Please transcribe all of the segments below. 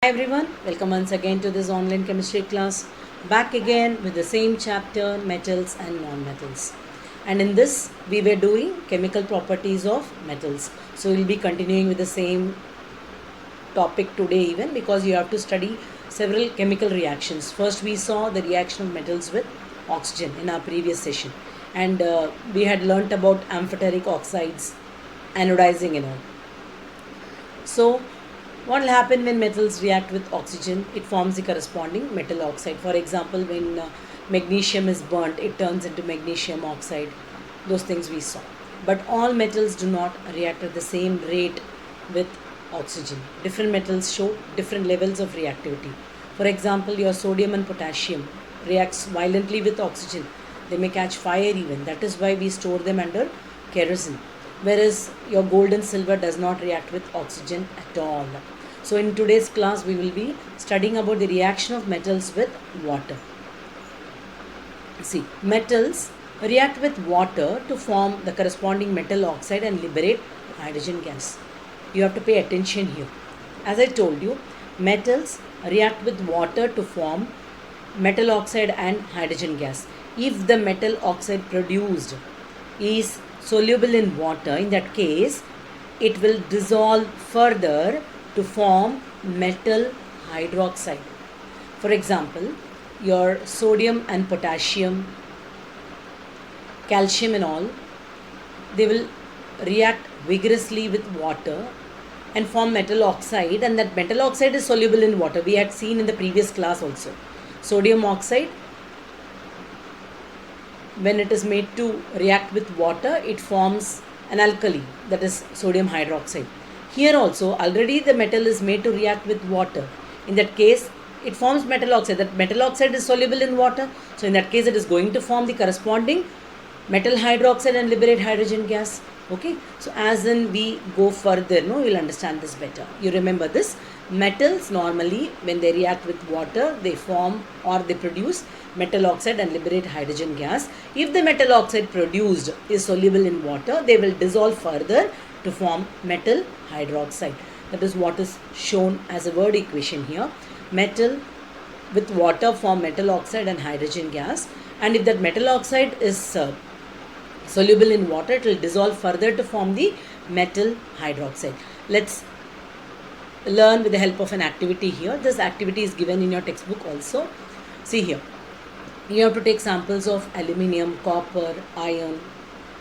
Hi everyone, welcome once again to this online chemistry class. Back again with the same chapter, metals and non-metals. And in this, we were doing chemical properties of metals. So we'll be continuing with the same topic today even because you have to study several chemical reactions. First, we saw the reaction of metals with oxygen in our previous session. And we had learnt about amphoteric oxides, anodizing and all. So what will happen when metals react with oxygen? It forms the corresponding metal oxide. For example, when magnesium is burnt, it turns into magnesium oxide. Those things we saw. But all metals do not react at the same rate with oxygen. Different metals show different levels of reactivity. For example, your sodium and potassium reacts violently with oxygen. They may catch fire even. That is why we store them under kerosene. Whereas your gold and silver does not react with oxygen at all. So in today's class we will be studying about the reaction of metals with water. See, metals react with water to form the corresponding metal oxide and liberate hydrogen gas. You have to pay attention here. As I told you, metals react with water to form metal oxide and hydrogen gas. If the metal oxide produced is soluble in water, in that case it will dissolve further to form metal hydroxide. For example, your sodium and potassium, calcium and all, they will react vigorously with water and form metal oxide, and that metal oxide is soluble in water. We had seen in the previous class also. Sodium oxide, when it is made to react with water, it forms an alkali, that is sodium hydroxide. Here also already the metal is made to react with water. In that case it forms metal oxide. That metal oxide is soluble in water. So in that case it is going to form the corresponding metal hydroxide and liberate hydrogen gas. Okay, so as in we go further, no, you'll understand this better. You remember this. Metals normally when they react with water, they form or they produce metal oxide and liberate hydrogen gas. If the metal oxide produced is soluble in water, they will dissolve further to form metal hydroxide. That is what is shown as a word equation here. Metal with water form metal oxide and hydrogen gas, and if that metal oxide is soluble in water, it will dissolve further to form the metal hydroxide. Let's learn with the help of an activity here. This activity is given in your textbook also. See here, you have to take samples of aluminium, copper, iron,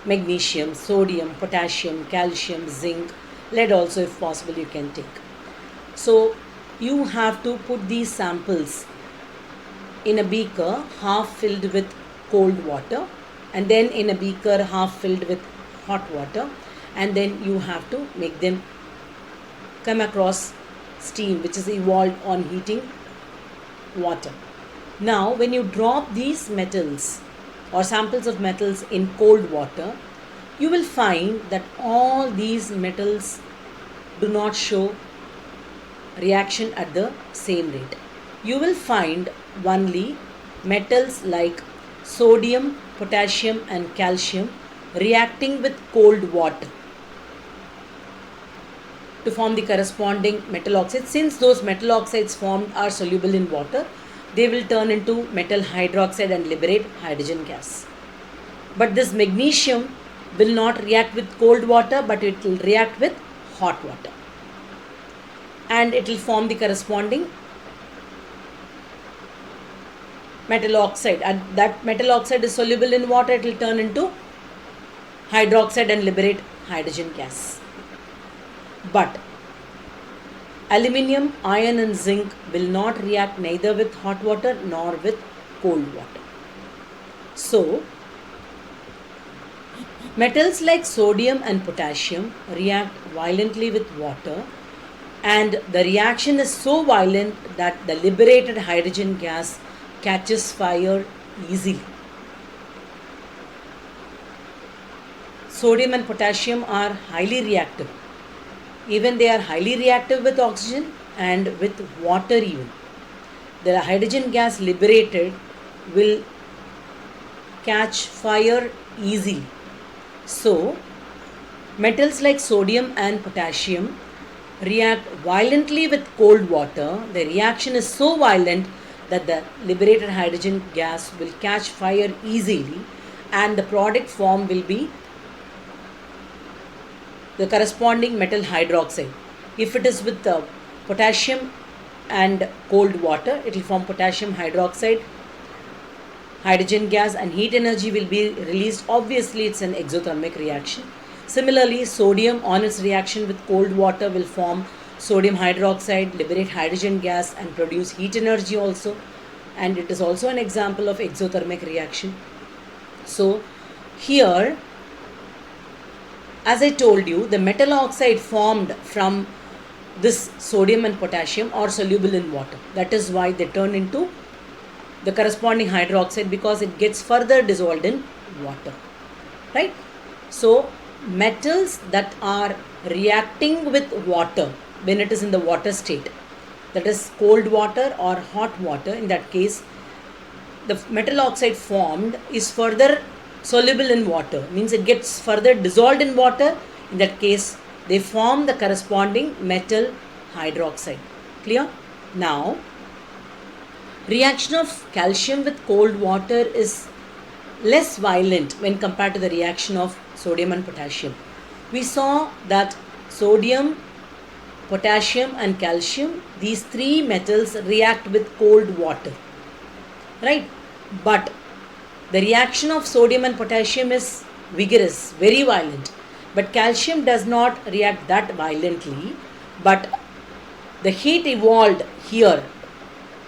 magnesium, sodium, potassium, calcium, zinc, lead also if possible you can take. So you have to put these samples in a beaker half filled with cold water, and then in a beaker half filled with hot water, and then you have to make them come across steam which is evolved on heating water. Now when you drop these metals or samples of metals in cold water, you will find that all these metals do not show reaction at the same rate. You will find only metals like sodium, potassium and calcium reacting with cold water to form the corresponding metal oxide. Since those metal oxides formed are soluble in water, they will turn into metal hydroxide and liberate hydrogen gas. But this magnesium will not react with cold water, but it will react with hot water, and it will form the corresponding metal oxide, and that metal oxide is soluble in water. It will turn into hydroxide and liberate hydrogen gas. But aluminium, iron and zinc will not react neither with hot water nor with cold water. So metals like sodium and potassium react violently with water, and the reaction is so violent that the liberated hydrogen gas catches fire easily. Sodium and potassium are highly reactive. Even they are highly reactive with oxygen and with water even. The hydrogen gas liberated will catch fire easily. So metals like sodium and potassium react violently with cold water, the reaction is so violent that the liberated hydrogen gas will catch fire easily and the product formed will be the corresponding metal hydroxide. If it is with potassium and cold water, it will form potassium hydroxide, hydrogen gas, and heat energy will be released. Obviously, it's an exothermic reaction. Similarly, sodium on its reaction with cold water will form sodium hydroxide, liberate hydrogen gas, and produce heat energy also. And it is also an example of exothermic reaction. So, here, as I told you, the metal oxide formed from this sodium and potassium are soluble in water. That is why they turn into the corresponding hydroxide, because it gets further dissolved in water, right? So metals that are reacting with water when it is in the water state, that is cold water or hot water, in that case the metal oxide formed is further soluble in water, means it gets further dissolved in water. In that case they form the corresponding metal hydroxide. Clear? Now, reaction of calcium with cold water is less violent when compared to the reaction of sodium and potassium. We saw that sodium, potassium and calcium, these three metals react with cold water, right? But the reaction of sodium and potassium is vigorous, very violent. But calcium does not react that violently, but the heat evolved here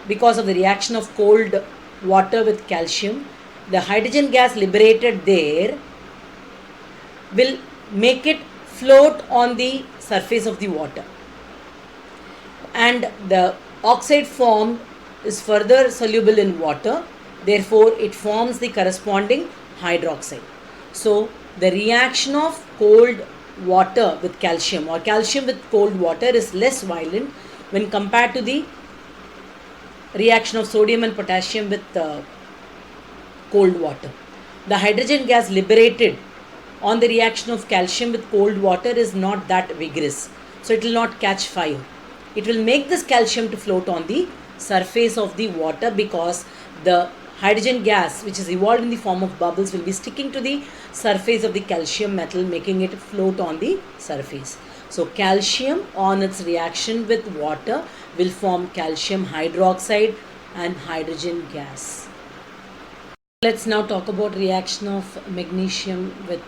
because of the reaction of cold water with calcium. The hydrogen gas liberated there will make it float on the surface of the water, and the oxide formed is further soluble in water, therefore it forms the corresponding hydroxide. So the reaction of cold water with calcium or calcium with cold water is less violent when compared to the reaction of sodium and potassium with cold water. The hydrogen gas liberated on the reaction of calcium with cold water is not that vigorous, so it will not catch fire. It will make this calcium to float on the surface of the water, because the hydrogen gas, which is evolved in the form of bubbles, will be sticking to the surface of the calcium metal, making it float on the surface. So calcium on its reaction with water will form calcium hydroxide and hydrogen gas. Let's now talk about reaction of magnesium with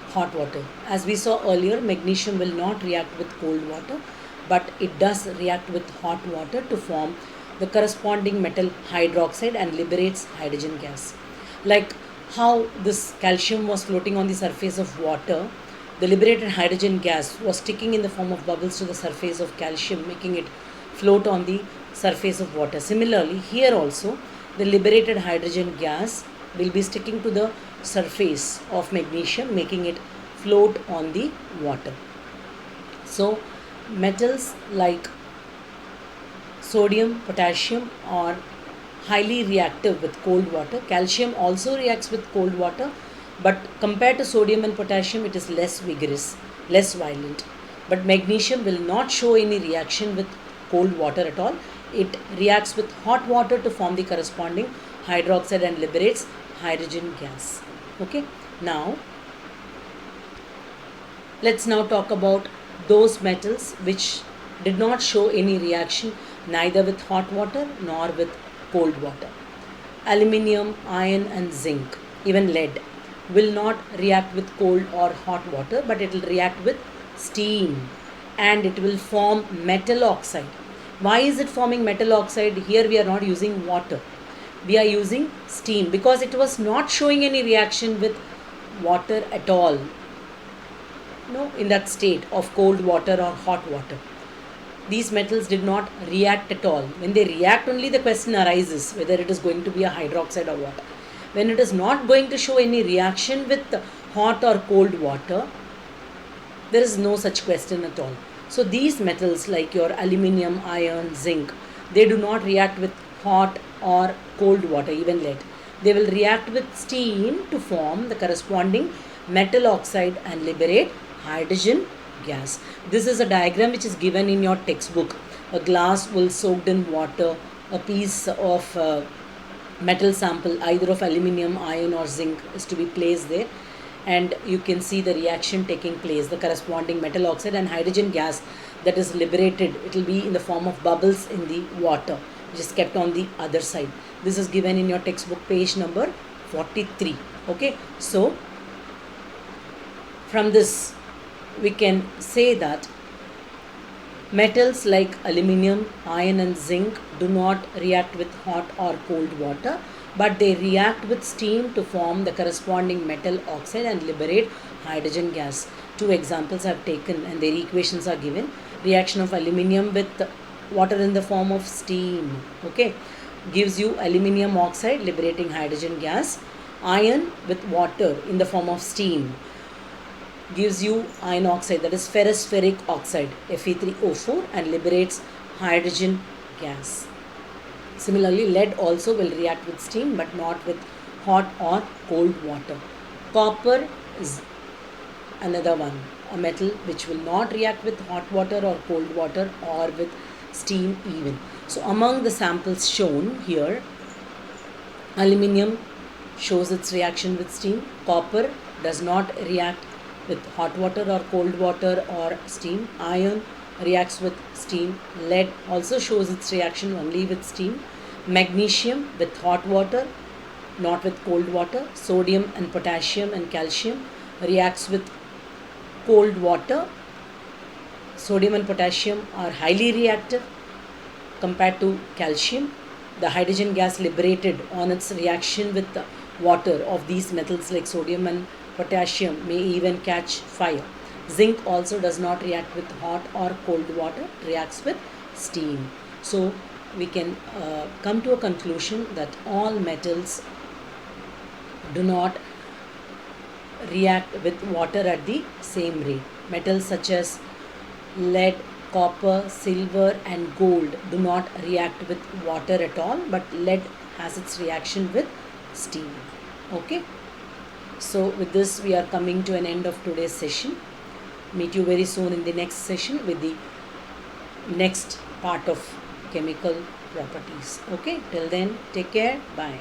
hot water. As we saw earlier, magnesium will not react with cold water, but it does react with hot water to form the corresponding metal hydroxide and liberates hydrogen gas. Like how this calcium was floating on the surface of water, the liberated hydrogen gas was sticking in the form of bubbles to the surface of calcium, making it float on the surface of water. Similarly, here also the liberated hydrogen gas will be sticking to the surface of magnesium, making it float on the water. So metals like sodium, potassium are highly reactive with cold water. Calcium also reacts with cold water, but compared to sodium and potassium, it is less vigorous, less violent. But magnesium will not show any reaction with cold water at all. It reacts with hot water to form the corresponding hydroxide and liberates hydrogen gas. Okay, now let's now talk about those metals which did not show any reaction neither with hot water nor with cold water. Aluminium, iron and zinc, even lead, will not react with cold or hot water, but it will react with steam and it will form metal oxide. Why is it forming metal oxide? Here we are not using water, we are using steam, because it was not showing any reaction with water at all, in that state of cold water or hot water. These metals did not react at all. When they react, only the question arises whether it is going to be a hydroxide or what. When it is not going to show any reaction with hot or cold water, there is no such question at all. So these metals like your aluminium, iron, zinc, they do not react with hot or cold water, even lead. They will react with steam to form the corresponding metal oxide and liberate hydrogen gas. This is a diagram which is given in your textbook. A glass will soaked in water, a piece of metal sample either of aluminium, iron or zinc is to be placed there, and you can see the reaction taking place, the corresponding metal oxide and hydrogen gas that is liberated. It will be in the form of bubbles in the water which is kept on the other side. This is given in your textbook page number 43. Okay, so from this we can say that metals like aluminium, iron and zinc do not react with hot or cold water, but they react with steam to form the corresponding metal oxide and liberate hydrogen gas. Two examples I have taken and their equations are given. Reaction of aluminium with water in the form of steam, okay, gives you aluminium oxide liberating hydrogen gas. Iron with water in the form of steam gives you iron oxide, that is ferrous oxide, Fe3O4, and liberates hydrogen gas. Similarly, lead also will react with steam but not with hot or cold water. Copper is another one, a metal which will not react with hot water or cold water or with steam even. So among the samples shown here, aluminium shows its reaction with steam, copper does not react with hot water or cold water or steam, iron reacts with steam, lead also shows its reaction only with steam, magnesium with hot water not with cold water, sodium and potassium and calcium reacts with cold water. Sodium and potassium are highly reactive compared to calcium. The hydrogen gas liberated on its reaction with the water of these metals like sodium and potassium may even catch fire. Zinc also does not react with hot or cold water, reacts with steam. So we can come to a conclusion that all metals do not react with water at the same rate. Metals such as lead, copper, silver and gold do not react with water at all, but lead has its reaction with steam. Okay, so with this we are coming to an end of today's session. Meet you very soon in the next session with the next part of chemical properties. Okay, till then, take care, bye.